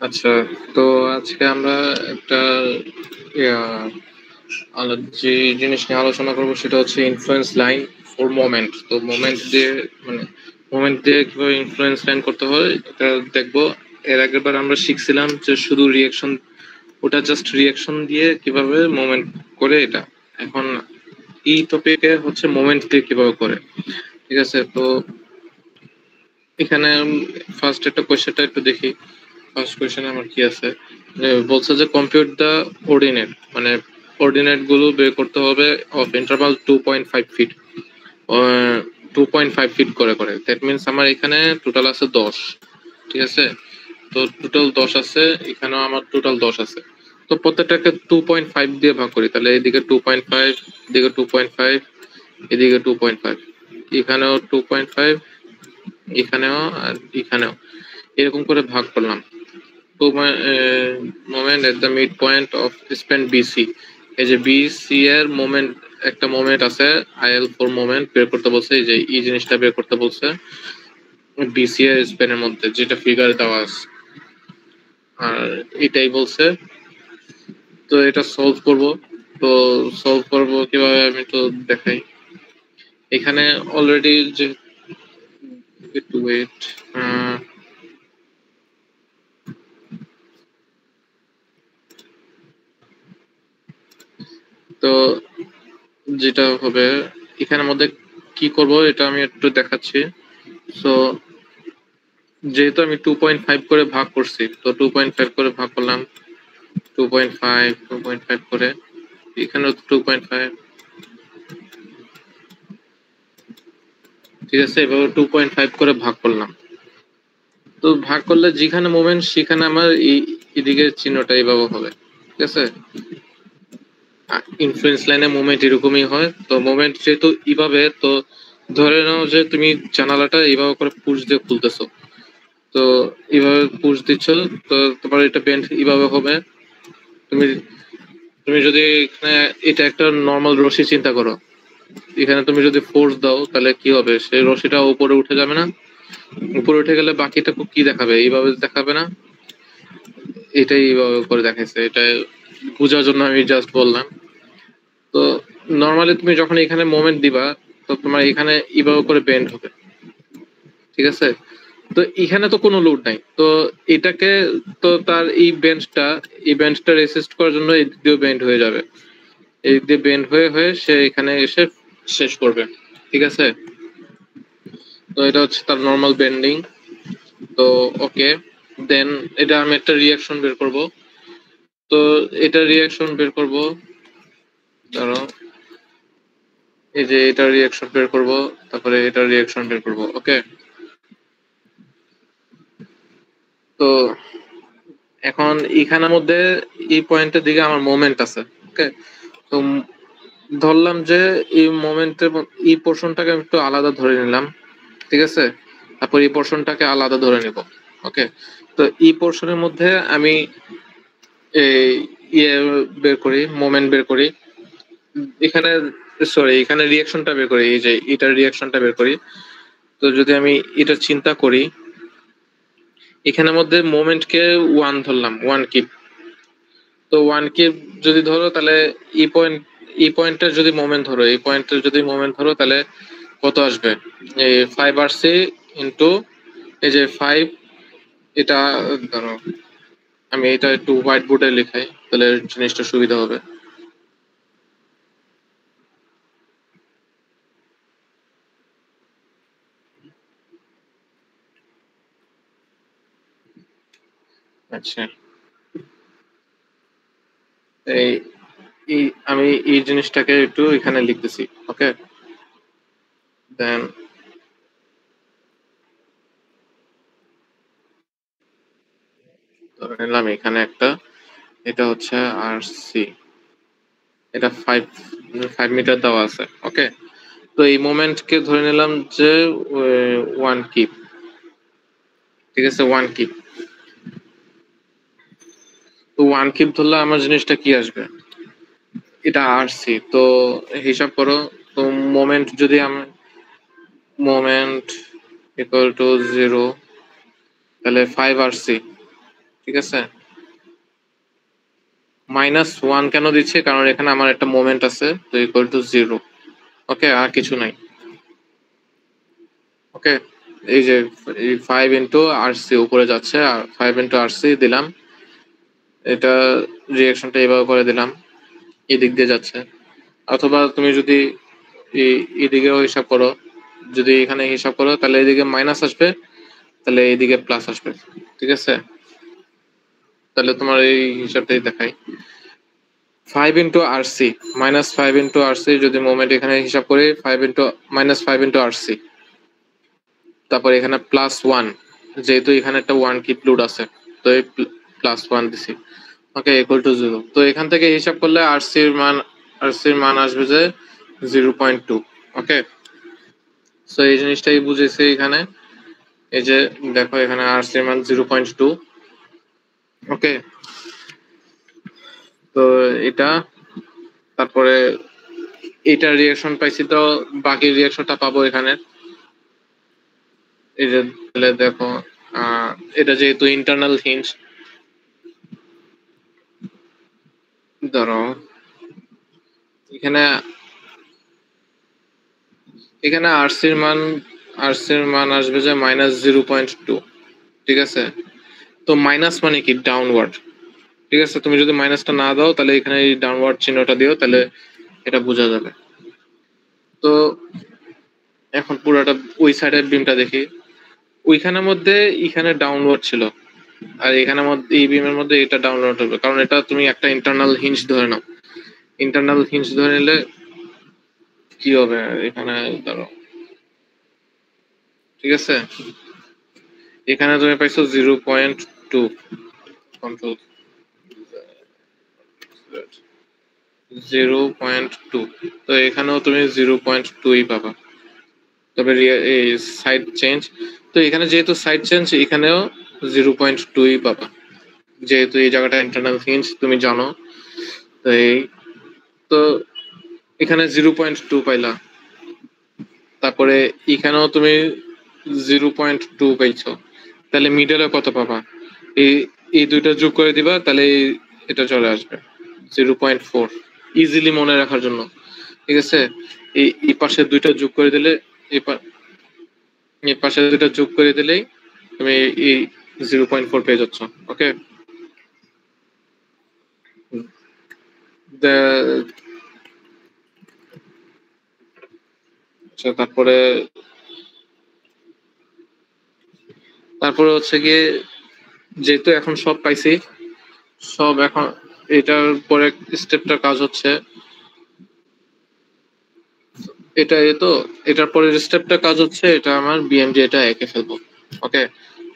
আচ্ছা, তো আজকে আমরা একটা ইয়া, যে জিনিস নিয়ে আলোচনা করবো সেটা হচ্ছে ইনফ্লুয়েন্স লাইন ফর মোমেন্ট। তো মোমেন্ট দিয়ে কিভাবে ইনফ্লুয়েন্স লাইন করতে হয় এটা দেখবো। এর আগের বার আমরা শিখছিলাম যে শুধু রিয়াকশন, ওটা জাস্ট রিয়াকশন দিয়ে কিভাবে মোমেন্ট করে এটা। এখন এই টপিকে হচ্ছে মোমেন্ট দিয়ে কিভাবে করে, ঠিক আছে? তো এখানে ফার্স্ট একটা কোয়েশ্চেনটা একটু দেখি। ফার্স্ট কোয়েশ্চেনে আমার কি আছে, বলছে যে কম্পিউট দ্য অর্ডিনেট, মানে অর্ডিনেট গুলো বের করতে হবে অফ ইন্টারভাল 2.5 ফিট, 2.5 ফিট করে করে। দ্যাট মিনস আমার এখানে টোটাল আছে 10, ঠিক আছে? তো টোটাল 10 আছে, এখানেও আমার টোটাল 10 আছে। তো প্রত্যেকটাকে 2.5 দিয়ে ভাগ করি, তাহলে এদিকে 2.5, এদিকে 2.5, এদিকে 2.5, এখানেও 2.5, এখানেও আর এখানেও, এরকম করে ভাগ করলাম। Moment at the mid point of span BC. এই যে বিসি এর মোমেন্ট, একটা মোমেন্ট আছে আইএল ফোর মোমেন্ট বের করতে বলছে, এই যে এই জিনিসটা বের করতে বলছে বিসি এর স্প্যানের মধ্যে, যেটা ফিগারে দেওয়া আছে, আর এটাই বলছে। তো এটা সলভ করব। তো সলভ করব কিভাবে আমি তো দেখাই। এখানে অলরেডি যে, একটু ওয়েট, তো যেটা হবে এখানের মধ্যে কি করব এটা আমি একটু দেখাচ্ছি। সো যেহেতু আমি 2.5 করে ভাগ করছি, তো 2.5 করে ভাগ করলাম, 2.5 করে, এখানেও 2.5, ঠিক আছে? এভাবে 2.5 করে ভাগ করলাম। তো ভাগ করলে যেখানে মোমেন্ট সেখানে আমার এদিকে চিহ্নটা এইভাবে হবে, ঠিক আছে? ইনফ্লুয়েন্স লাইনে মোমেন্ট এরকমই হয়। তো মোমেন্ট যেহেতু এইভাবে, তো ধরে নাও যে তুমি জানালাটা এইভাবে করে পুশ দিয়ে খুলতেছো, তো এইভাবে পুশ দিচ্ছ, তো তোমার এটা বেন্ড এইভাবে হবে। তুমি তুমি যদি এখানে, এটা একটা নর্মাল রশি চিন্তা করো, এখানে তুমি যদি ফোর্স দাও তাহলে কি হবে, সেই রশিটা উপরে উঠে যাবে না? উপরে উঠে গেলে বাকিটা কি দেখাবে, এইভাবে দেখাবে না? এটাই এইভাবে করে দেখাইছে, এটা বোঝার জন্য আমি জাস্ট বললাম। তো নর্মালি তুমি যখন এখানে মোমেন্ট দিবা, তো তোমার এখানে এইভাবে করে বেন্ড হবে, ঠিক আছে? তো এখানে তো কোনো লোড নাই, তো এটাকে, তো তার এই বেঞ্চটা রেসিস্ট করার জন্য এই দিক দিয়ে বেন্ড হয়ে যাবে, এই দিক দিয়ে বেন্ড হয়ে হয়ে সে এখানে এসে শেষ করবে, ঠিক আছে? তো এটা হচ্ছে তার নর্মাল বেন্ডিং। তো ওকে, দেন এটা আমি একটা রিয়াকশন বের করব। তো এটা রিয়াকশন বের করব, ধরো এই যে এটা রিয়াকশন বের করব, তারপরে এটা রিয়াকশন বের করব, ওকে? তো এখন এখানের মধ্যে এই পয়েন্টের দিকে আমার মোমেন্ট আছে, ওকে? তো ধরলাম যে এই মোমেন্টের এই পোর্শনটাকে আমি একটু আলাদা ধরে নিলাম, ঠিক আছে? তারপর এই পোর্শনটাকে আলাদা ধরে নিব, ওকে? তো এই পোর্শনের মধ্যে আমি এই ইয়ে বের করি, মোমেন্ট বের করি। এখানে, সরি, এখানে রিয়াকশনটা বের করি, এই যে এটার রিয়াকশনটা বের করি। তো যদি আমি এটা চিন্তা করি, এখানের মধ্যে মোমেন্টকে 1 ধরলাম, 1 কিপ। তো 1 কিপ যদি ধরো, তাহলে এই পয়েন্টের যদি মোমেন্ট ধরো, এই পয়েন্টের যদি মোমেন্ট ধরো, তাহলে কত আসবে? এই 5 RC ইন্টু এই যে 5, এটা ধরো, আমি এটা একটু হোয়াইট বোর্ডে লিখাই, তাহলে জিনিসটা সুবিধা হবে। আচ্ছা, এই এই আমি এই জিনিসটাকে একটু এখানে লিখতেছি, ওকে? দেন ধরে নিলাম এখানে একটা, এটা হচ্ছে RC, এটা 5 মিটার দেওয়া আছে, ওকে? তো এই মোমেন্টকে ধরে নিলাম যে 1 কিপ, ঠিক আছে? 1 কিপ। তো 1 কিপ ধরলে আমার জিনিসটা কি আসবে? এটা RC। তো হিসাব করো, তো মোমেন্ট যদি আমি, মোমেন্ট ইকুয়াল টু 0, তাহলে 5 RC, ঠিক আছে? -1 কেন দিচ্ছি? কারণ এখানে আমার একটা মোমেন্ট আছে, তো ইকুয়াল টু 0। ওকে, আর কিছু নাই। ওকে, এই যে এই 5 ইন্টু আরসি উপরে যাচ্ছে, আর 5 ইন্টু আরসি দিলাম। এটা রিয়াকশনটা এভাবে করে দিলাম, এদিক দিয়ে যাচ্ছে। অথবা তুমি যদি এদিকেও হিসাব করো, যদি এখানে হিসাব করো তাহলে এদিকে মাইনাস আসবে, তাহলে এইদিকে প্লাস আসবে। ঠিক আছে, তাহলে তোমার এই হিসাবটাই দেখাই। 5 ইন্টু আরসি -5 ইন্টু আরসি, যদি মোমেন্ট এখানে হিসাব করি 5 ইন্টু -5 ইন্টু আরসি, তারপর এখানে +1, যেহেতু এখানে একটা 1 কিপ লোড আছে, তো এই +1 দিছি। ওকে, ইকুয়াল টু 0। তো এখান থেকে হিসাব করলে আরসির মান আসবে যে 0.2। ওকে, সো এই জিনিসটাই বুঝেছি এখানে। এই যে দেখো এখানে আরসির মান 0.2। ওকে, তো এটা, তারপরে এটা রিয়াকশন পাইছি, তো বাকি রিয়াকশনটা পাবো এখানে। এই যে তাহলে দেখো, এটা যেহেতু ইন্টারনাল হিঞ্জ, ধরো এখানে এখানে আরসির মান আসবে যে -0.2। ঠিক আছে, তো মাইনাস মানে কি? ডাউনওয়ার্ড। ঠিক আছে, তুমি যদি মাইনাসটা না দাও তাহলে এখানে এই ডাউনওয়ার্ড চিহ্নটা দিও, তাহলে এটা বোঝা যাবে। তো এখন পুরোটা ওই সাইডের বিমটা দেখি। ওইখানের মধ্যে এখানে ডাউনওয়ার্ড ছিল, আর এখানের মধ্যে এই বিমের মধ্যে এটা ডাউনলোড হবে, কারণ এটা তুমি একটা ইন্টারনাল হিঞ্জ ধরে নাও। ইন্টারনাল হিঞ্জ ধরে নিলে কি হবে এখানে, ধরো, ঠিক আছে, এখানে তুমি পাইছো 0.2 কন্ট্রোল 0.2, তো এখানেও তুমি 0.2ই পাবা। তবে এই সাইড চেঞ্জ, তো এখানে যেহেতু সাইড চেঞ্জ, এখানেও 0.2ই পাবা, যেহেতু এই জায়গাটা ইন্টারনাল হিঞ্জ তুমি জানো। তো এই, তো এখানে 0.2 পাইলা, তারপরে এখানেও তুমি 0.2 পাইছো, তাহলে মিডলে কত পাবা? এই এই দুইটা যোগ করে দিবা, তাহলে এটা চলে আসবে 0.4, ইজিলি মনে রাখার জন্য। ঠিক আছে, এই পাশে দুইটা যোগ করে দিলে, এই পাশে দুইটা যোগ করে দিলেই তুমি এই 0.4 পেয়ে যাচ্ছ। ওকে, আচ্ছা, তারপরে তারপরে হচ্ছে গিয়ে, যেহেতু এখন সব পাইছি, সব এখন এটার পরে স্টেপটার কাজ হচ্ছে এটা। তো এটার পরের স্টেপটা কাজ হচ্ছে, এটা আমার বিএমডি এটা এঁকে ফেলবো। ওকে,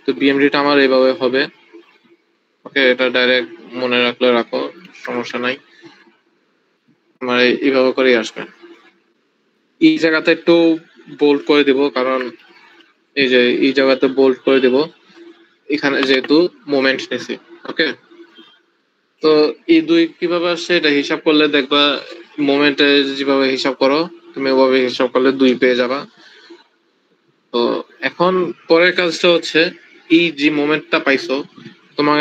তো বিএমডিটা আমার এইভাবে হবে। ওকে, এটা ডাইরেক্ট মনে রাখলে রাখো, সমস্যা নাই, আমার এইভাবে করেই আসবে। এই জায়গাতে একটু বোল্ড করে দিব, কারণ এই যে এই জায়গাতে বোল্ড করে দিব, এখানে যেহেতু মোমেন্ট নিছি। ওকে, তো এই দুই কিভাবে আসছে এটা হিসাব করলে দেখবা, মোমেন্টে যেভাবে হিসাব করো তুমি ওভাবে হিসাব করলে 2 পেয়ে যাবা। তো এখন পরের কাজটা হচ্ছে, এই যে মোমেন্টটা পাইছো, তোমার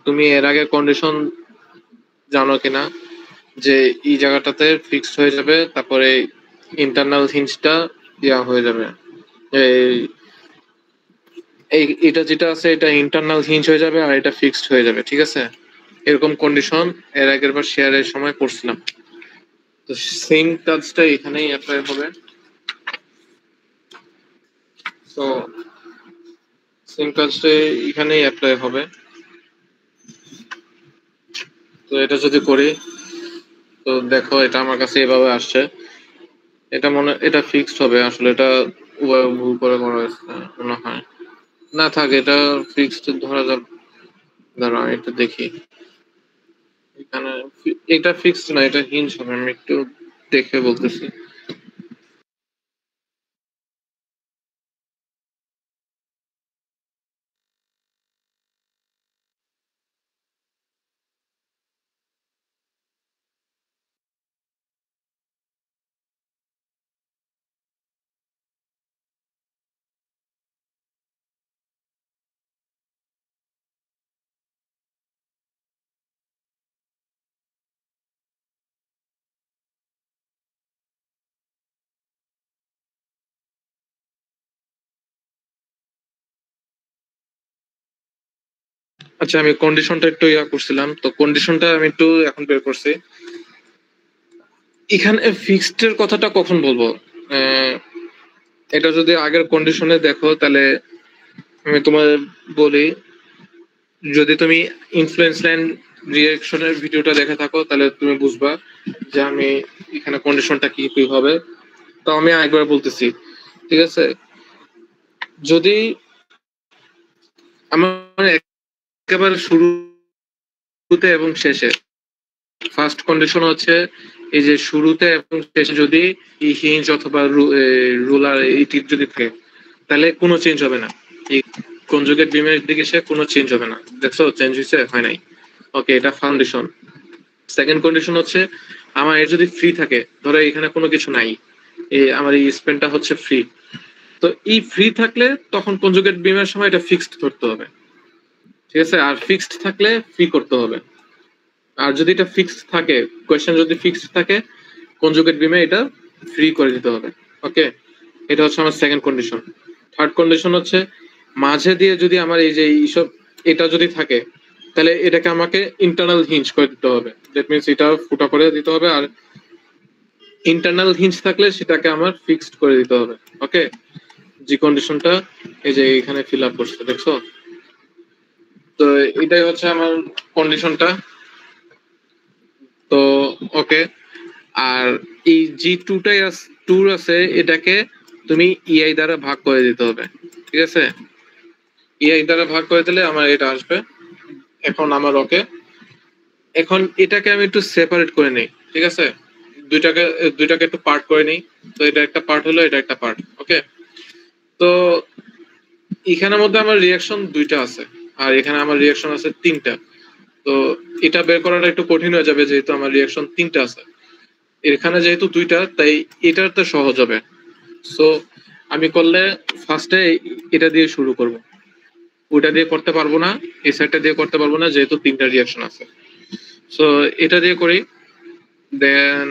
তুমি এর আগে কন্ডিশন জানো কিনা যে এই জায়গাটাতে ফিক্সড হয়ে যাবে, তারপরে ইন্টারনাল হিঞ্জটা ইয়া হয়ে যাবে, এই এটা যেটা আছে এটা ইন্টারনাল হিঞ্জ হয়ে যাবে, আর এটা ফিক্সড হয়ে যাবে। ঠিক আছে, এরকম কন্ডিশন এর আগের বার শেয়ারের সময় করছিলাম, তো সেম কাজটা এখানেই অ্যাপ্লাই হবে। তো সেম কাজটা এখানেই অ্যাপ্লাই হবে। তো এটা যদি করি, তো দেখো এটা আমার কাছে এভাবে আসছে। এটা ফিক্সড হবে আসলে, এটা ভুল করে করা হয়েছে মনে হয়। না থাক, এটা ফিক্সড ধরা যাক। দাঁড়াও আমি একটু দেখি, এখানে এটা ফিক্সড না, এটা হিঞ্জ হবে, আমি একটু দেখে বলতেছি। আচ্ছা আমি কন্ডিশনটা একটু করছিলাম, তো কন্ডিশনটা আমি একটু এখন বের করছি। এখানে ফিক্সড এর কথাটা কখন বলবো? এটা যদি আগের কন্ডিশনে দেখো তাহলে আমি তোমার বলি, যদি তুমি ইনফ্লুয়েন্স লাইন রিঅ্যাকশনের ভিডিওটা দেখে থাকো তাহলে তুমি বুঝবা যে আমি এখানে কন্ডিশনটা কি কি হবে। তো আমি একবার বলতেছি, ঠিক আছে? যদি আমার একেবারে শুরুতে এবং শেষে, ফার্স্ট কন্ডিশন হচ্ছে এই যে শুরুতে এবং শেষে যদি এই হিঞ্জ অথবা রুলার এই টিপ যদি থাকে তাহলে কোনো চেঞ্জ হবে না। এই কনজুগেট বিমের দিকে সে কোনো চেঞ্জ হবে না। দেখছো চেঞ্জ হয়েছে? হয় নাই। ওকে, এটা ফাউন্ডেশন। সেকেন্ড কন্ডিশন হচ্ছে আমার এর যদি ফ্রি থাকে, ধরো এখানে কোনো কিছু নাই, আমার এই স্পেনটা হচ্ছে ফ্রি, তো এই ফ্রি থাকলে তখন কনজুগেট বিমের সময় এটা ফিক্সড ধরতে হবে, ঠিক আছে? আর ফিক্সড থাকলে ফ্রি করতে হবে। আর যদি এটা ফিক্সড থাকে, কোয়েশ্চেন যদি ফিক্সড থাকে, কনজুগেট বিমে এটা ফ্রি করে দিতে হবে। ওকে, এটা হচ্ছে আমার সেকেন্ড কন্ডিশন। থার্ড কন্ডিশন হচ্ছে মাঝে দিয়ে যদি আমার এই যে এইসব এটা যদি থাকে তাহলে এটাকে আমাকে ইন্টারনাল হিঞ্জ করে দিতে হবে। দ্যাট মিনস এটা ফুটা করে দিতে হবে, আর ইন্টারনাল হিঞ্জ থাকলে সেটাকে আমার ফিক্সড করে দিতে হবে। ওকে, যে কন্ডিশনটা এই যে এখানে ফিল আপ করছে, দেখছো? তো এটাই হচ্ছে আমার কন্ডিশনটা। তো ওকে, আর এই জি টুটাই টুর আছে, এটাকে তুমি ইআই দ্বারা ভাগ করে দিতে হবে, ঠিক আছে? ইআই দ্বারা ভাগ করে দিলে আমার এটা আসবে। এখন আমার ওকে, এখন এটাকে আমি একটু সেপারেট করে নেই, ঠিক আছে? দুইটাকে দুইটাকে একটু পার্ট করে নেই। তো এটা একটা পার্ট হলো, এটা একটা পার্ট। ওকে, তো এখানের মধ্যে আমার রিয়াকশন দুইটা আছে আর এখানে আমার রিয়াকশন আছে তিনটা। তো এটা বের করাটা একটু কঠিন হয়ে যাবে যেহেতু আমার রিয়াকশন তিনটা আছে, এখানে যেহেতু দুইটা তাই এটার তো সহজ হবে। সো আমি করলে ফার্স্টে এটা দিয়ে শুরু করব, ওইটা দিয়ে করতে পারবো না, এই সাইডটা দিয়ে করতে পারবো না যেহেতু তিনটা রিয়াকশন আছে। সো এটা দিয়ে করি। দেন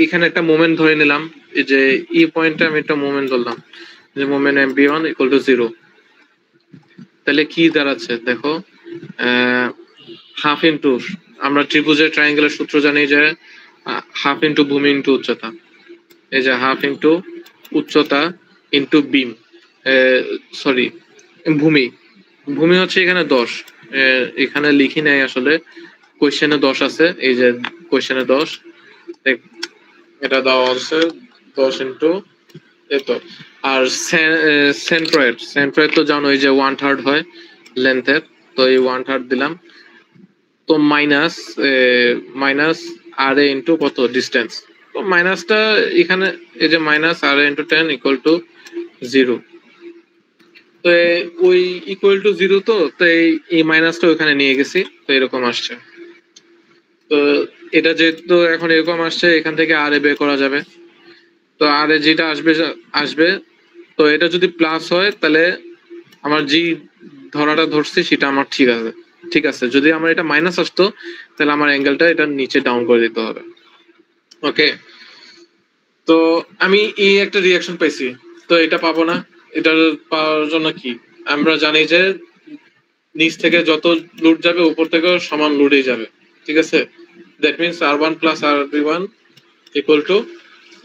এখানে একটা মোমেন্ট ধরে নিলাম, এই যে ই পয়েন্টে আমি একটা মোমেন্ট ধরলাম যে মোমেন্ট mv1 ইকুয়াল টু 0। তাহলে কি দাঁড়াচ্ছে দেখো, হাফ ইন্টু, আমরা ত্রিভুজের ট্রায়াঙ্গেলের সূত্র জানি যে হাফ ইন্টু ভূমি ইন্টু উচ্চতা। এই যে হাফ ইন্টু উচ্চতা ইন্টু বিম, সরি ভূমি, ভূমি হচ্ছে এখানে 10। এখানে লিখি নাই আসলে, কোয়েশ্চেনে 10 আছে, এই যে কোয়েশ্চেনে 10 এটা দেওয়া আছে 10 ইন্টু এতো। আর সেন্ট্রয়েড, সেন্ট্রয়েড তো জানো এই যে 1/3 হয় লেন্থের, তো এই 1/3 দিলাম। তো minus minus R A into কত ডিস্টেন্স, তো মাইনাসটা এখানে এই যে minus R into 10 equal to 0। তো ওই ইকুয়াল টু 0, তো এই মাইনাসটা ওখানে নিয়ে গেছি, তো এরকম আসছে। তো এটা যেহেতু এখন এরকম আসছে, এখান থেকে আর এ বের করা যাবে। তো আর এ যেটা আসবে আসবে, তো এটা যদি প্লাস হয় তাহলে আমার জি ধরাটা ধরছি সেটা আমার ঠিক আছে, ঠিক আছে। যদি আমার এটা মাইনাস আসতো তাহলে আমার অ্যাঙ্গেলটা এটা নিচে ডাউন করে দিতে হবে। ওকে, তো আমি এই একটা রিয়াকশন পাইছি, তো এটা পাবো না। এটা পাওয়ার জন্য কি, আমরা জানি যে নিচ থেকে যত লোড যাবে উপর থেকেও সমান লোডই যাবে, ঠিক আছে? That means r1 plus r1 equal to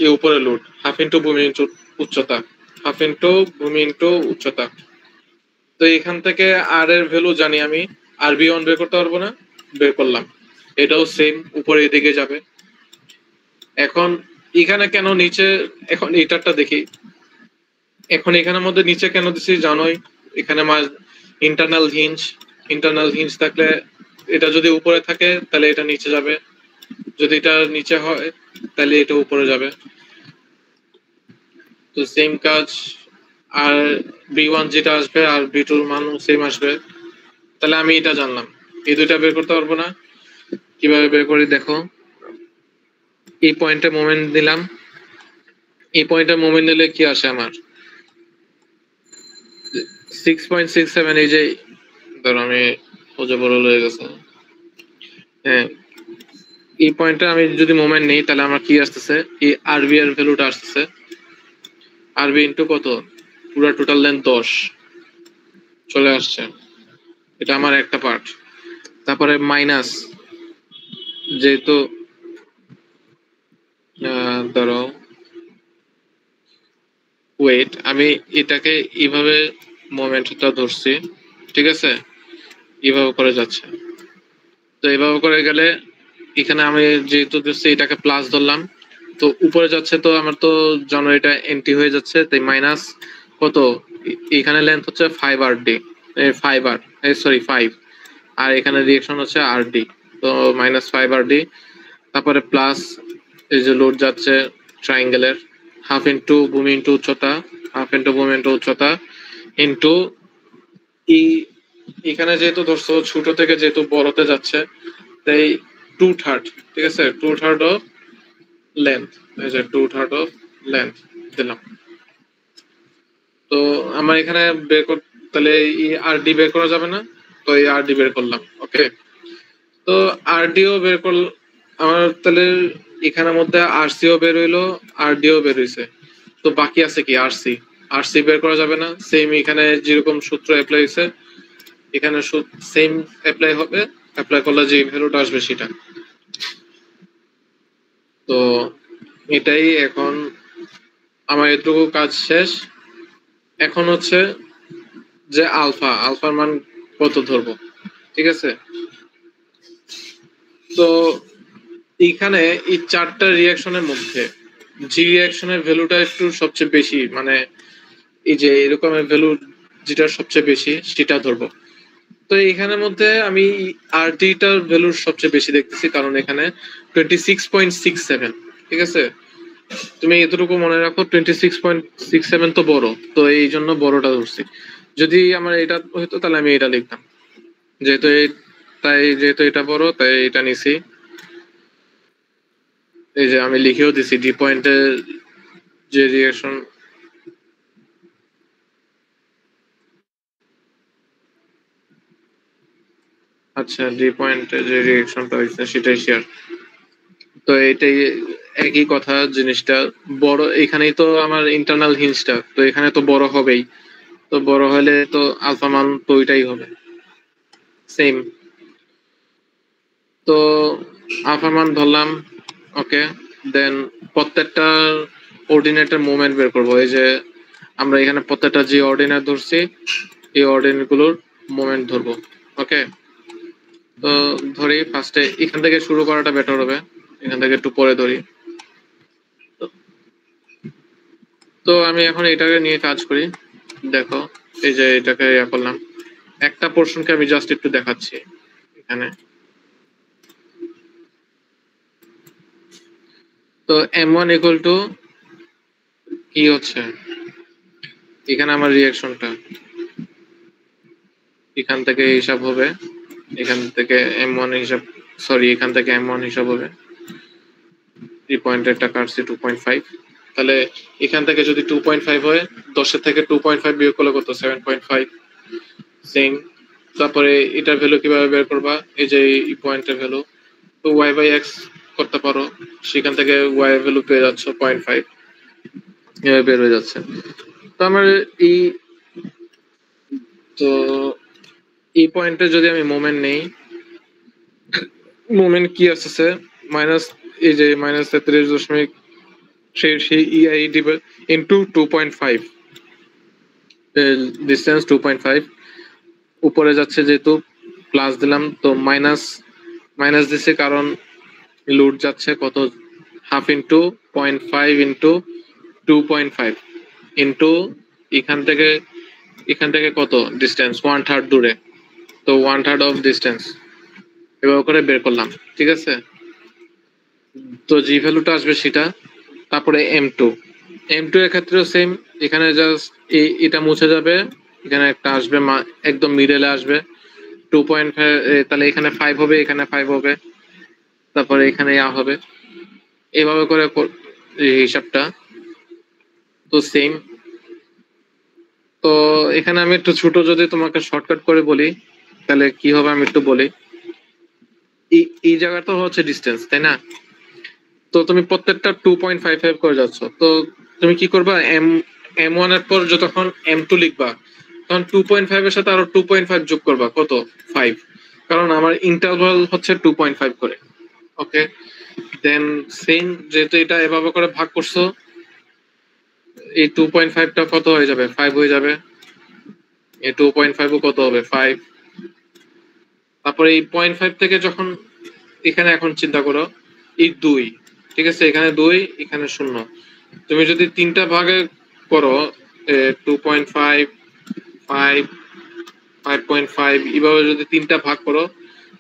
এই উপরে লোড হাফ ইন্টু ভূমি ইন্টু উচ্চতা, হাফ ইন্টু ভূমি ইন্টু উচ্চতা। তো এখান থেকে আর এর ভ্যালু জানি আমি, আর বি ওয়ান বের করতে পারবো না, বের করলাম। এটাও সেম উপরের দিকে যাবে। এখন এখানে কেন নিচে, এখন এটারটা দেখি, এখন এখানের মধ্যে নিচে কেন দিছি জানোই, এখানে ইন্টারনাল হিঞ্জ, ইন্টারনাল হিঞ্জ থাকলে এটা যদি উপরে থাকে তাহলে এটা নিচে যাবে, যদি এটা নিচে হয় তাহলে এটা উপরে যাবে। তো সেম কাজ, আর বি ওয়ান যেটা আসবে আর বি টুর মান সেম আসবে। তাহলে আমি এটা জানলাম, এই দুইটা বের করতে পারবো না। কিভাবে বের করি দেখো, এই পয়েন্টে মোমেন্ট দিলাম, এই পয়েন্টে মোমেন্ট নিলে কি আসে আমার 6.67। এই যে ধরো আমি ওজে বড় হয়ে গেছে, হ্যাঁ, এই পয়েন্টে আমি যদি মোমেন্ট নেই তাহলে আমার কি আসতেছে, এই আরবি এর ভ্যালুটা আসতেছে আরবি ইন্টু কত, পুরো টোটাল লেন্থ 10 চলে আসছে। এটা আমার একটা পার্ট। তারপরে মাইনাস, যেহেতু ধরো ওয়েট, আমি এটাকে এইভাবে মোমেন্টটা ধরছি, ঠিক আছে, এইভাবে করে যাচ্ছে। তো এইভাবে করে গেলে এখানে আমি যেহেতু ধরছি এটাকে প্লাস ধরলাম, তো উপরে যাচ্ছে, তো আমার তো জন এটা এন্টি হয়ে যাচ্ছে, তাই মাইনাস কত, এখানে লেন্থ হচ্ছে 5 আর 5, আর এখানে রিয়েকশন হচ্ছে RD, তো -5 RD। তারপরে প্লাস এই যে লোড যাচ্ছে ট্রায়াঙ্গেলের, হাফ ইন্টু ভূমি ইন্টু উচ্চতা, হাফ ইন্টু ভূমি ইন্টু উচ্চতা ইন্টু এখানে যেহেতু ধরছো ছোট থেকে যেহেতু বড়তে যাচ্ছে, তাই 2/3, ঠিক আছে, 2/3 অফ লেন্থ, এই যে 2/3 অফ লেন্থ দিলাম। তো আমার এখানে বের কর, তাহলে এই RD বের করা যাবে না, তো এই RD বের করলাম। ওকে, তো RDও বের করল আমার, তাহলে এখানের মধ্যে RCও বের হইলো, RDও বের হইছে, তো বাকি আছে কি RC বের করা যাবে না, সেম এখানে যেরকম সূত্র অ্যাপ্লাই হয়েছে এখানে সেম অ্যাপ্লাই হবে, অ্যাপ্লাই করলে যে ভ্যালুটা আসবে সেটা। তো এটাই এখন আমার এটুকু কাজ শেষ। এখন হচ্ছে যে আলফার মান কত ধরবো, ঠিক আছে। তো এইখানে এই চারটা রিয়াকশনের মধ্যে জি রিয়াকশনের ভ্যালুটা একটু সবচেয়ে বেশি, মানে এই যে এরকমের ভ্যালু যেটা সবচেয়ে বেশি সেটা ধরবো। তো এখানের মধ্যে আমি RDটার ভ্যালু সবচেয়ে বেশি দেখতেছি, কারণ এখানে 26.67, ঠিক আছে। তুমি এতটুকু মনে রাখো, 26.67 তো বড়, তো এই জন্য বড়টা ধরছি। যদি আমার এটা হইতো তাহলে আমি এটা লিখতাম, যেহেতু যেহেতু এটা বড় তাই এটা নিছি। এই যে আমি লিখেও দিছি ডি পয়েন্টে যে রিয়েকশন, আচ্ছা ডি পয়েন্টে যে রিয়েকশনটা হয়েছে সেটাই শেয়ার। তো এটাই একই কথা, জিনিসটা বড়, এখানেই তো আমার ইন্টারনাল হিঞ্জটা, তো এখানে তো বড় হবেই, তো বড় হলে তো আলফা মান তো ওইটাই হবে সেম। তো আলফা মান ধরলাম, ওকে, দেন প্রত্যেকটা অর্ডিনেটের মুভমেন্ট বের করবো। এই যে আমরা এখানে প্রত্যেকটা যে অর্ডিনেট ধরছি এই অর্ডিনেট গুলোর মুভমেন্ট ধরবো। ওকে, তো ধরি ফার্স্টে এখান থেকে শুরু করাটা বেটার হবে, এখান থেকে একটু পরে ধরি। তো আমি এখন এটাকে নিয়ে কাজ করি। দেখো এই যে এটাকে ইয়া করলাম, একটা পোর্শনকে আমি জাস্ট একটু দেখাচ্ছি এখানে। তো M1 ইকুয়াল টু কি হচ্ছে, এখানে আমার রিয়াকশনটা এখান থেকে হিসাব হবে, এখান থেকে M1 হিসাব, সরি এখান থেকে M1 হিসাব হবে, 3 পয়েন্টের টাকা আসছে 2.5, তাহলে এখান থেকে যদি 2.5 হয়, 10 থেকে 2.5 বিয়োগ করলে কত, 7.5 সেম। তারপরে এটার ভ্যালু কিভাবে বের করবা, এই যে এই পয়েন্টের ভ্যালু, তো y/x করতে পারো, সেখান থেকে y এর ভ্যালু পেয়ে যাচ্ছে 0.5, এভাবে বের হয়ে যাচ্ছে। তো আমার এই, তো এই পয়েন্টে যদি আমি মোমেন্ট নেই, মোমেন্ট কি আসছে মাইনাস, এই যে -33.3 EI ইন্টু 2.5, ডিস্টেন্স 2.5, উপরে যাচ্ছে যেহেতু প্লাস দিলাম, তো মাইনাস দিছে কারণ লোড যাচ্ছে কত, হাফ ইন্টু 0.5 ইন্টু 2.5 ইন্টু এখান থেকে কত ডিস্টেন্স, 1/3 দূরে, তো 1/3 অফ ডিস্টেন্স, এভাবে করে বের করলাম, ঠিক আছে। তো জি ভ্যালুটা আসবে সেটা। তারপরে M2 এর ক্ষেত্রেও সেম, এখানে জাস্ট এটা মুছে যাবে, এখানে একটা আসবে একদম মিডলে আসবে 2.5, তাহলে এখানে 5 হবে, এখানে 5 হবে, তারপরে এখানে হবে, এইভাবে করে এই হিসাবটা তো সেম। তো এখানে আমি একটু ছোট যদি তোমাকে শর্টকাট করে বলি তাহলে কি হবে আমি একটু বলি। এই জায়গাটা হচ্ছে ডিস্টেন্স, তাই না, তো তুমি প্রত্যেকটা 2.55 করে যাচ্ছ, তো তুমি কি করবা, M1 এর পর যতক্ষণ M2 লিখবা, তখন 2.5 এর সাথে আরো 2.5 যোগ করবা, কত? 5, কারণ আমার ইন্টারভাল হচ্ছে 2.5 করে। ওকে, দেন সেম, যেহেতু এটা এভাবে করে ভাগ করছো, এই 2.5টা কত হয়ে যাবে? 5 হয়ে যাবে। এই 2.5 ও কত হবে? 5। তারপরে এই 0.5 থেকে যখন এখানে এখন চিন্তা করো, এই 2, ঠিক আছে, এখানে 2, এখানে 0। তুমি যদি তিনটা ভাগে করো, 2.5, 5, 5.5, এইভাবে যদি তিনটা ভাগ করো,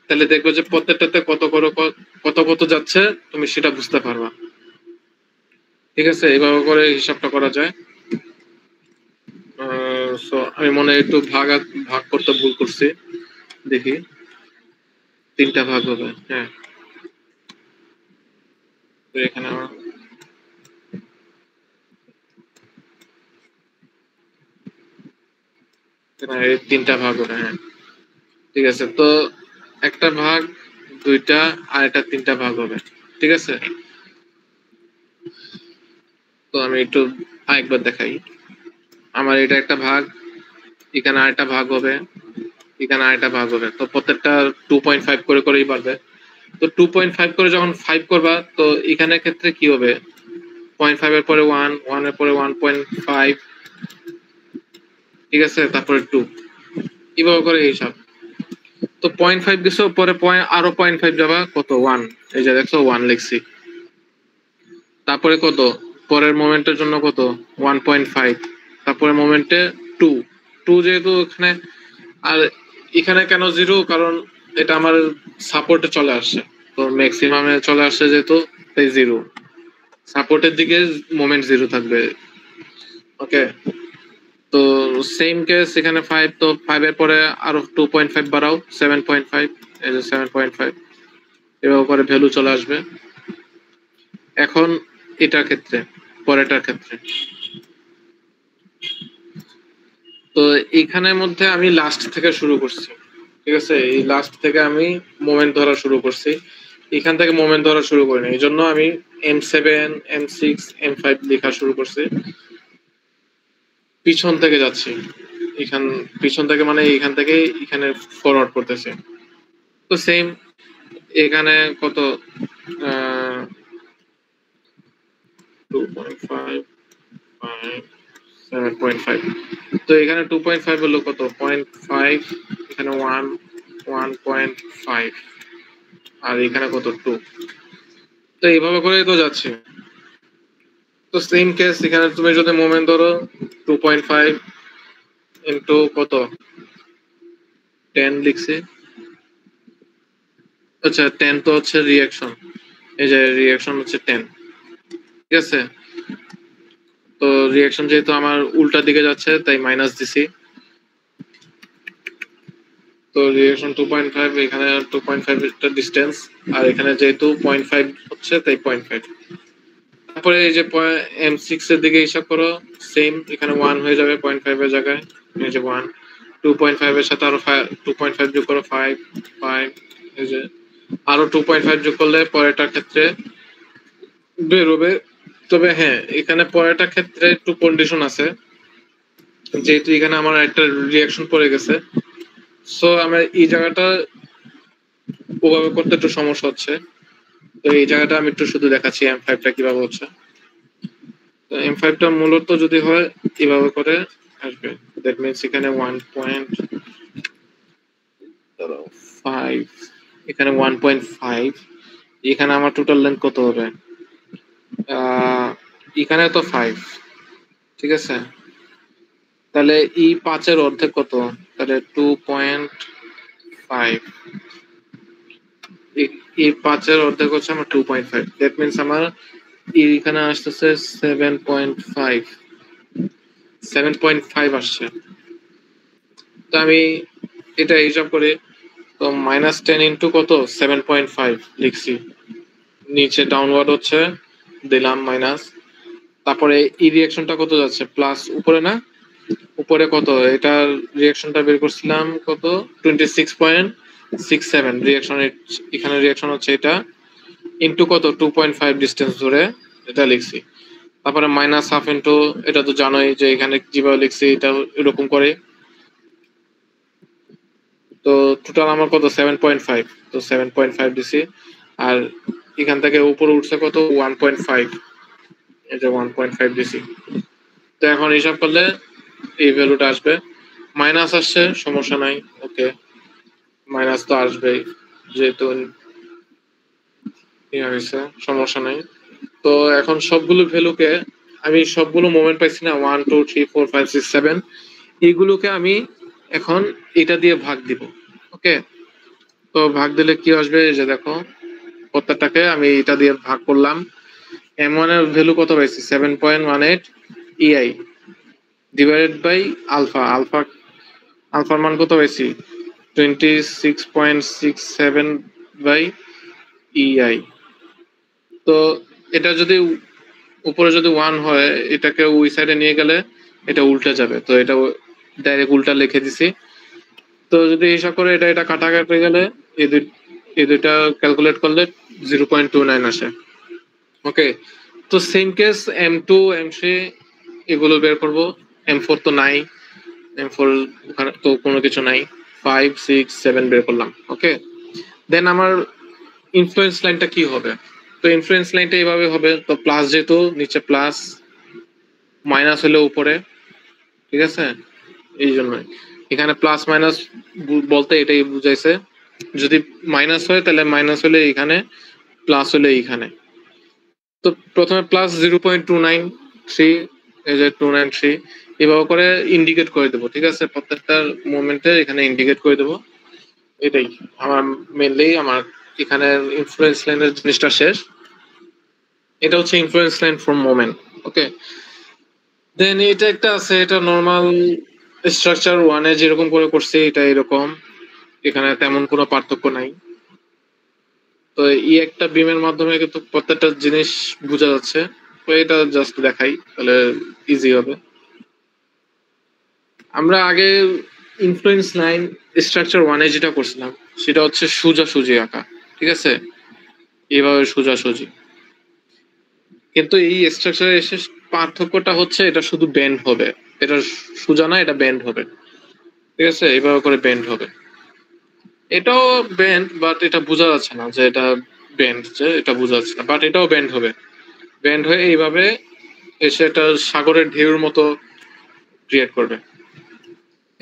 তাহলে দেখবে যে প্রত্যেকটাতে কত করে কত কত যাচ্ছে, তুমি সেটা বুঝতে পারবা। ঠিক আছে, এইভাবে করে হিসাবটা করা যায়। সো আমি মনে হয় একটু ভাগ করতে ভুল করছি, দেখি। তিনটা ভাগ হবে, হ্যাঁ। তো এখানে আমার এই তিনটা ভাগ হবে, হ্যাঁ। ঠিক আছে, তো একটা ভাগ, দুইটা, আর একটা তিনটা ভাগ হবে। ঠিক আছে, তো আমি একটু আরেকবার দেখাই। আমার এটা একটা ভাগ, এখানে আরেকটা ভাগ হবে, এখানে আরেকটা ভাগ হবে, তো প্রত্যেকটা 2.5 করে করেই পারবে। তো 2.5 করে যখন 5 করবা, তো এখানে ক্ষেত্রে কি হবে? 0.5 এর পরে 1, 1 এর পরে 1.5, ঠিক আছে, তারপরে 2, এভাবে করে হিসাব। তো 0.5 দিছো, পরে আরো 0.5 যাবা, কত? 1, এই যে দেখছো 1 লিখছি। তারপরে কত? পরের মোমেন্টের জন্য কত? 1.5, তারপরে মোমেন্টে 2, 2 যেহেতু এখানে, আর এখানে কেন 0? কারণ এটা আমার সাপোর্টে চলে আসছে, তো ম্যাক্সিমামে চলে আসছে যেহেতু, তাই 0। সাপোর্টের দিকে মোমেন্ট 0 থাকবে। ওকে, তো সেম কেস এখানে 5, তো 5 এর পরে আরো 2.5 বাড়াও, 7.5, এই যে 7.5, এভাবে করে ভ্যালু চলে আসবে। এখন এটার ক্ষেত্রে, পরেরটার ক্ষেত্রে, তো এইখানের মধ্যে আমি লাস্ট থেকে শুরু করছি। ঠিক আছে, এই লাস্ট থেকে আমি মোমেন্ট ধরা শুরু করছি, এখান থেকে মোমেন্ট ধরা শুরু করিনি, এই জন্য আমি M7, M6, M5 লেখা শুরু করছি। পিছন থেকে যাচ্ছি, পিছন থেকে মানে এখান থেকে এখানে ফরওয়ার্ড করতেছে। তো সেম, এখানে কত? 2.5, 7.5, তো এখানে 2.5 হলো কত? 0.5, এখানে 1, 1.5, আর এখানে কত? 2। তো এইভাবে করেই তো যাচ্ছে। তো সেম কেস এখানে, তুমি যদি মোমেন্ট ধরো 2.5 ইন্টু কত? 10 লিখছি। আচ্ছা, 10 তো হচ্ছে রিয়াকশন, এই যে রিয়াকশন হচ্ছে 10। ঠিক আছে, তো রিয়াকশন যেহেতু আমার উল্টা দিকে যাচ্ছে, তাই মাইনাস দিছি। তো রিয়াকশন 2.5, এখানে 2.5 এর ডিসটেন্স, আর এখানে যেহেতু 0.5 হচ্ছে, তাই 0.5। তারপরে এই যে M6 এর দিকে হিসাব করো, সেম, এখানে 1 হয়ে যাবে 0.5 এর জায়গায়, এই যে 1, 2.5 এর সাথে আরো 2.5 যোগ করো, 5, 5, এই যে আরো 2.5 যোগ করলে পরেরটার ক্ষেত্রে বেরোবে। তবে হ্যাঁ, এখানে পরেরটার ক্ষেত্রে একটু কন্ডিশন আছে, যেহেতু এখানে আমার একটা রিয়াকশন পড়ে গেছে, সো আমার এই জায়গাটা ওভাবে করতে একটু সমস্যা হচ্ছে। তো এই জায়গাটা আমি একটু শুধু দেখাচ্ছি M5টা কিভাবে হচ্ছে। তো M5টা মূলত যদি হয় এভাবে করে আসবে, দ্যাট মিনস এখানে 1.5, এখানে 1.5, এখানে আমার টোটাল লেন্থ কত হবে? এখানে তো 5, ঠিক আছে, তাহলে এই 5 এর অর্ধেক কত? তাহলে 2.5, এই 5 এর অর্ধেক হচ্ছে আমার 2.5, দ্যাট মিনস আমার এখানে আসতেছে 7.5, 7.5 আসছে। তো আমি এটা হিসাব করি, তো -10 ইন্টু কত? 7.5 লিখছি, নিচে ডাউনওয়ার্ড হচ্ছে, দিলাম মাইনাস, তারপরে এই রিয়াকশনটা কত যাচ্ছে? প্লাস, উপরে না? উপরে কত? এটার রিয়াকশনটা বের করছিলাম কত? 26.67 রিয়াকশন, এখানে রিয়াকশন হচ্ছে এটা, ইন্টু কত? 2.5 ডিস্টেন্স ধরে এটা লিখছি। তারপরে -1/2 ইন্টু, এটা তো জানোই যে এখানে যেভাবে লিখছি এটা এরকম করে, তো টোটাল আমার কত 7.5, তো 7.5 দিছি। আর এখান থেকে উপরে উঠছে কত 1.5, এই যে 1.5 দিছি। তো এখন হিসাব করলে এই ভ্যালুটা আসবে। মাইনাস আসছে, সমস্যা নাই, ওকে, মাইনাস তো আসবেই যেহেতু হয়েছে, সমস্যা নাই। তো এখন সবগুলো ভ্যালুকে আমি সবগুলো মোমেন্ট পাইছি না, 1 2 3 4 5 6 7, এইগুলোকে আমি এখন এটা দিয়ে ভাগ দিব। ওকে, তো ভাগ দিলে কি আসবে, এই যে দেখো প্রত্যেকটাকে আমি এটা দিয়ে ভাগ করলাম। m1 এর ভ্যালু কত পাইছি 7.18 ei ডিভাইডেড বাই আলফা। আলফার মান কত পাইছি 26.67 বাই ei। তো এটা যদি উপরে যদি 1 হয়, এটাকে ওই সাইডে নিয়ে গেলে এটা উল্টে যাবে, তো এটা ডাইরেক্ট উল্টা লিখে দিছি। তো যদি হিসাব করে এটা এটা কাটাকাটি গেলে এই দুইটা ক্যালকুলেট করলে 0.29 আসে। ওকে, তো সেম কেস M2 M3 এগুলো বের করব। M4 তো নাই, M4 ওখানে তো কোনো কিছু নাই। 5 6 7 বের করলাম। ওকে, দেন আমার ইনফ্লুয়েন্স লাইনটা কি হবে? তো ইনফ্লুয়েন্স লাইনটা এইভাবে হবে, তো প্লাস যেহেতু নিচে প্লাস, মাইনাস হলে উপরে, ঠিক আছে, এই জন্যই এখানে প্লাস মাইনাস বলতে এটাই বুঝাইছে। যদি মাইনাস হয় তাহলে মাইনাস হলে এখানে, প্লাস হলে এইখানে। তো প্রথমে প্লাস 0.293, এই যে 293 এভাবে করে ইন্ডিকেট করে দেবো, ঠিক আছে, প্রত্যেকটার মোমেন্টে এখানে ইন্ডিকেট করে দেবো। এটাই আমার মেনলি আমার এখানে ইনফ্লুয়েন্স লাইনের জিনিসটা শেষ। এটা হচ্ছে ইনফ্লুয়েন্স লাইন ফ্রম মোমেন্ট। ওকে, দেন এটা একটা আছে, এটা নর্মাল স্ট্রাকচার ওয়ানে যেরকম করে করছে এটা এরকম, এখানে তেমন কোনো পার্থক্য নাই। তো এই একটা বিমের মাধ্যমে কিন্তু প্রত্যেকটা জিনিস বোঝা যাচ্ছে। তো এটা জাস্ট দেখাই তাহলে ইজি হবে। আমরা আগে ইনফ্লুয়েন্স লাইন স্ট্রাকচার ওয়ানে যেটা করছিলাম সেটা হচ্ছে সোজাসুজি আঁকা, ঠিক আছে, এইভাবে সোজাসুজি। কিন্তু এই স্ট্রাকচারে এসে পার্থক্যটা হচ্ছে এটা শুধু বেন্ড হবে, এটা সোজা না, এটা বেন্ড হবে, ঠিক আছে, এইভাবে করে বেন্ড হবে। এটাও বেন্ড, বাট এটা বোঝা যাচ্ছে না যে এটা বেন্ড, যে এটা বোঝা যাচ্ছে না, বাট এটাও বেন্ড হবে। বেন্ড হয়ে এইভাবে এসে এটা সাগরের ঢেউর মতো ক্রিয়েট করবে।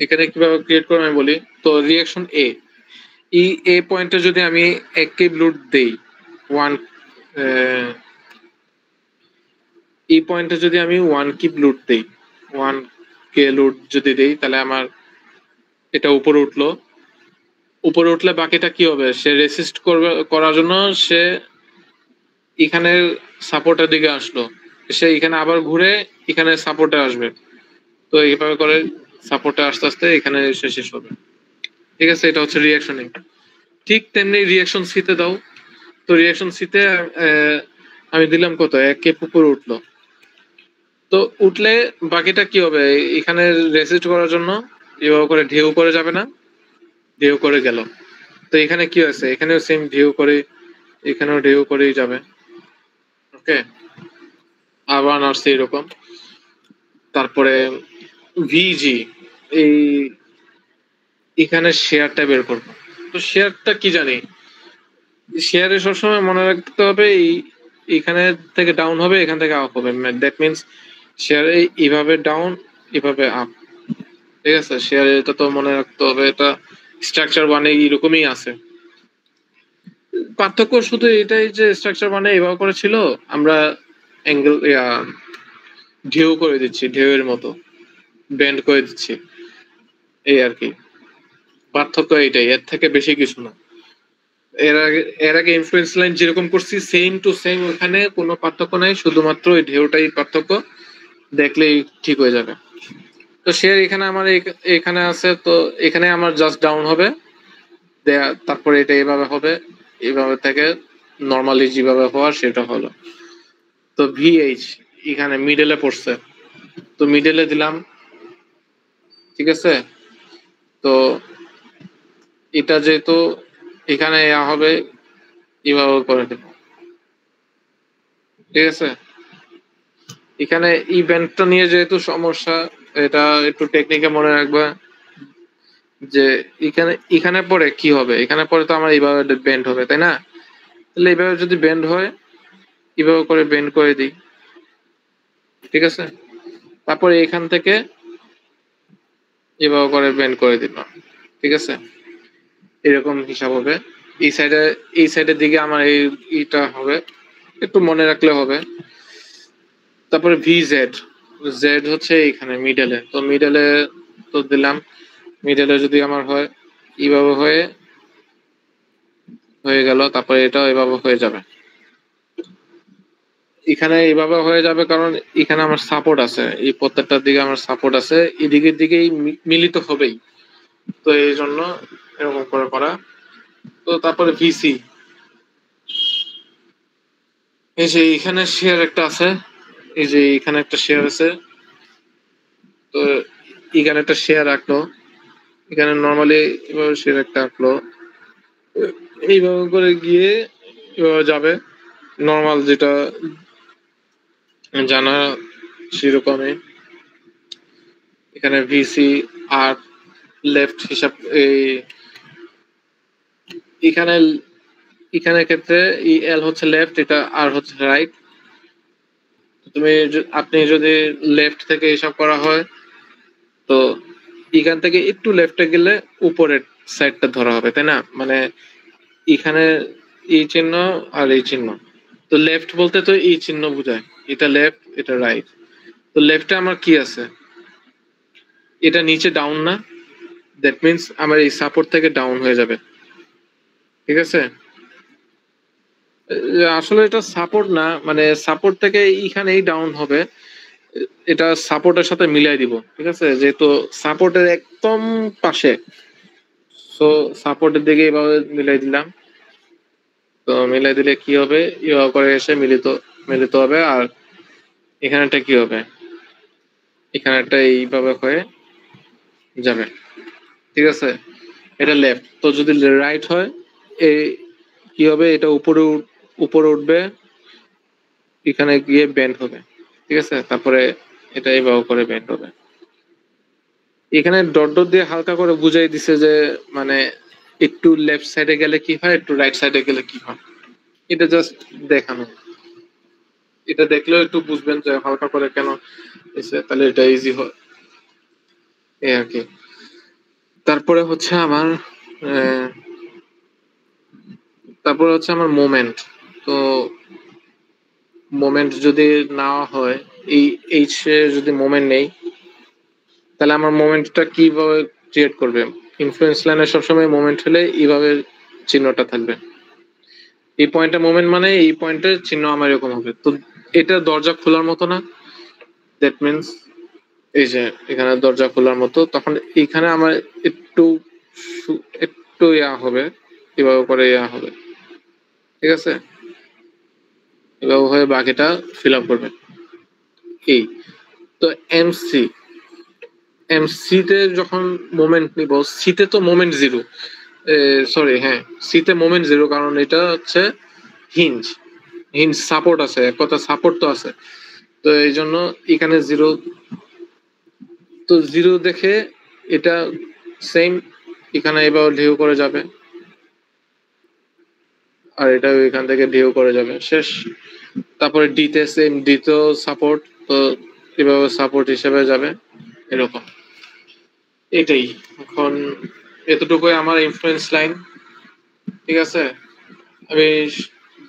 এখানে কিভাবে ক্রিয়েট করবে আমি বলি। তো রিয়াকশন এ, এই এ পয়েন্টে যদি আমি 1 কিব লুট দেই, ওয়ান এই পয়েন্টে যদি আমি 1 কিব লুট দেই, 1 কে লুট যদি দেই, তাহলে আমার এটা উপরে উঠলো। উপরে উঠলে বাকিটা কি হবে, সে রেসিস্ট করবে, করার জন্য সে এখানে সাপোর্টের দিকে আসলো, সে এখানে আবার ঘুরে এখানে সাপোর্টে আসবে। তো এইভাবে করে সাপোর্টে আস্তে আস্তে এখানে এসে শেষ হবে, ঠিক আছে, এটা হচ্ছে রিয়াকশন এ। ঠিক তেমনি রিয়াকশন সি তে দাও। তো রিয়াকশন সি তে আমি দিলাম কত 1 কে উপরে উঠলো। তো উঠলে বাকিটা কি হবে, এখানে রেসিস্ট করার জন্য এভাবে করে ঢেউ করে যাবে না, ঢেউ করে গেল। তো এখানে কি হয়েছে, এখানেও সেম ঢেউ করে, এখানেও ঢেউ করেই যাবে। ওকে, আবার আসছে এরকম। তারপরে ভিজি, এই এখানে শেয়ারটা বের করবো। তো শেয়ারটা কি জানি, শেয়ারে সবসময় মনে রাখতে হবে এখানে থেকে ডাউন হবে, এখান থেকে আপ হবে, দ্যাট মিনস শেয়ারে এইভাবে ডাউন, এভাবে আপ, ঠিক আছে। শেয়ারে এটা তো মনে রাখতে হবে, এটা স্ট্রাকচার ওয়ানে এরকমই আছে। পার্থক্য শুধু এটাই যে স্ট্রাকচার ওয়ানে এভাবে করে ছিল, আমরা অ্যাঙ্গেল ঢেউ করে দিচ্ছি, ঢেউয়ের মতো বেন্ড করে দিচ্ছি, এই আর কি পার্থক্য, এইটাই, এর থেকে বেশি কিছু না। এর আগে ইনফ্লুয়েন্স লাইন যেরকম করছি সেম টু সেম, ওখানে কোনো পার্থক্য নাই, শুধুমাত্র ওই ঢেউটাই পার্থক্য, দেখলেই ঠিক হয়ে যাবে। তো শেয়ার এখানে আমার এখানে আছে, তো এখানে আমার জাস্ট ডাউন হবে, তারপরে এটা এভাবে হবে, এইভাবে থেকে নর্মালি যেভাবে হওয়ার সেটা হলো। তো ভিএইচ এখানে মিডলে পড়ছে, তো মিডলে দিলাম, ঠিক আছে। তো এটা যেহেতু এখানে হবে, এভাবে করে দেব, ঠিক আছে। এখানে ইভেন্টটা নিয়ে যেহেতু সমস্যা, এটা একটু টেকনিকে মনে রাখবা। যে এখানে এখানে পরে কি হবে, এখানে পরে তো আমার এইভাবে বেন্ড হবে তাই না? তাহলে এইভাবে যদি বেন্ড হয় এইভাবে করে বেন্ড করে দিই, ঠিক আছে? তারপরে এখান থেকে এভাবে করে বেন্ড করে দিলাম, ঠিক আছে? এরকম হিসাব হবে। এই সাইডে এই সাইডের দিকে আমার এইটা হবে, একটু মনে রাখলে হবে। তারপরে ভি জেড, জেড হচ্ছে এখানে মিডলে, তো মিডলে তো দিলাম। মিডলে যদি আমার হয় এইভাবে হয়ে গেল, তারপরে এটাও এভাবে হয়ে যাবে। এখানে এইভাবে হয়ে যাবে কারণ এখানে আমার সাপোর্ট আছে, এই প্রত্যেকটার দিকে আমার সাপোর্ট আছে, এদিকের দিকেই মিলিত হবেই। তো এই জন্য এরকম করে করা। তো তারপরে ভিসি, এই যে এখানে শেয়ার একটা আছে, এই যে এখানে একটা শেয়ার আছে, তো এখানে একটা শেয়ার রাখলো, এখানে নর্মালি এভাবে শেয়ার একটা রাখলো, এইভাবে করে গিয়ে এভাবে যাবে নর্মাল যেটা জানা সেরকমই। এখানে ভিসি আর লেফট হিসাব এই এখানে এখানে ক্ষেত্রে ই এল হচ্ছে লেফট, এটা আর হচ্ছে রাইট। তুমি আপনি যদি লেফট থেকে হিসাব করা হয় তো এখান থেকে একটু লেফটে গেলে উপরের সাইডটা ধরা হবে তাই না? মানে এখানে এই চিহ্ন আর এই চিহ্ন, তো লেফট বলতে তো এই চিহ্ন বোঝায়, এটা লেফট এটা রাইট। তো লেফটে আমার কি আছে, এটা নিচে ডাউন না, দ্যাট মিন্স আমার এই সাপোর্ট থেকে ডাউন হয়ে যাবে, ঠিক আছে? আসলে এটা সাপোর্ট না, মানে সাপোর্ট থেকে এইখানেই ডাউন হবে, এটা সাপোর্টের সাথে মিলাই দিব, ঠিক আছে? যেহেতু সাপোর্টের একদম পাশে, সো সাপোর্টের দিকে এভাবে মিলাই দিলাম। তো মিলাই দিলে কি হবে, এভাবে করে এসে মিলিত মিলিত হবে। আর এখানেটা কি হবে, এখানেটা এইভাবে হয়ে যাবে, ঠিক আছে? এটা লেফট, তো যদি রাইট হয় এই কি হবে, এটা উপরে উপরে উঠবে, এখানে গিয়ে বেন্ড হবে, ঠিক আছে? তারপরে এটা এইভাবে করে বেন্ড হবে। এখানে ডট ডট দিয়ে হালকা করে বুঝাই দিছে যে মানে একটু লেফট সাইডে গেলে কি হয়, একটু রাইট সাইডে গেলে কি হয়, এটা জাস্ট দেখানো। এটা দেখলেও একটু বুঝবেন যে হালকা করে কেন দিছে, তাহলে এটা ইজি হয় এই আর কি। তারপরে হচ্ছে আমার আহ, তারপরে হচ্ছে আমার মোমেন্ট। তো মোমেন্ট যদি নেওয়া হয়, এই এইচ এর যদি মোমেন্ট নেই তাহলে আমার মোমেন্টটা কিভাবে ক্রিয়েট করবে, ইনফ্লুয়েন্স লাইনে সবসময় মোমেন্ট হলে এইভাবে চিহ্নটা থাকবে, এই পয়েন্টে মোমেন্ট মানে এই পয়েন্টের চিহ্ন আমার এরকম হবে। তো এটা দরজা খোলার মতো না, দ্যাট মিন্স এই যে এখানে দরজা খোলার মতো, তখন এইখানে আমার একটু একটু ইয়া হবে, এভাবে করে ইয়া হবে, ঠিক আছে? এভাবে হয়ে বাকিটা ফিল আপ করবে এই। তো এমসি, এমসি তে যখন মোমেন্ট নিব, সিতে তো মোমেন্ট জিরো, সরি হ্যাঁ, সিতে মোমেন্ট জিরো, কারণ এটা হচ্ছে হিঞ্জ, হিঞ্জ সাপোর্ট আছে, এক কথা সাপোর্ট তো আছে, তো এই জন্য এখানে জিরো। তো জিরো দেখে এটা সেম এখানে এবার ঢেউ করে যাবে, আর এটা এখান থেকে ঢেউ করে যাবে, শেষ। তারপরে ডি তে সেম, ডি তেও সাপোর্ট, তো এভাবে সাপোর্ট হিসেবে যাবে এরকম। এটাই এখন, এতটুকুই আমার ইনফ্লুয়েন্স লাইন, ঠিক আছে? আমি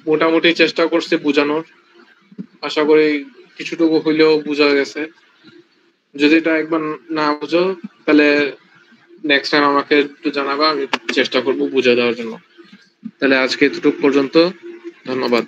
মোটামুটি চেষ্টা করছি বোঝানোর, আশা করি কিছুটুকু হইলেও বোঝা গেছে। যদি এটা একবার না বুঝো তাহলে নেক্সট টাইম আমাকে একটু জানাবা, আমি চেষ্টা করবো বুঝে দেওয়ার জন্য। তাহলে আজকে এতটুকু পর্যন্ত, ধন্যবাদ।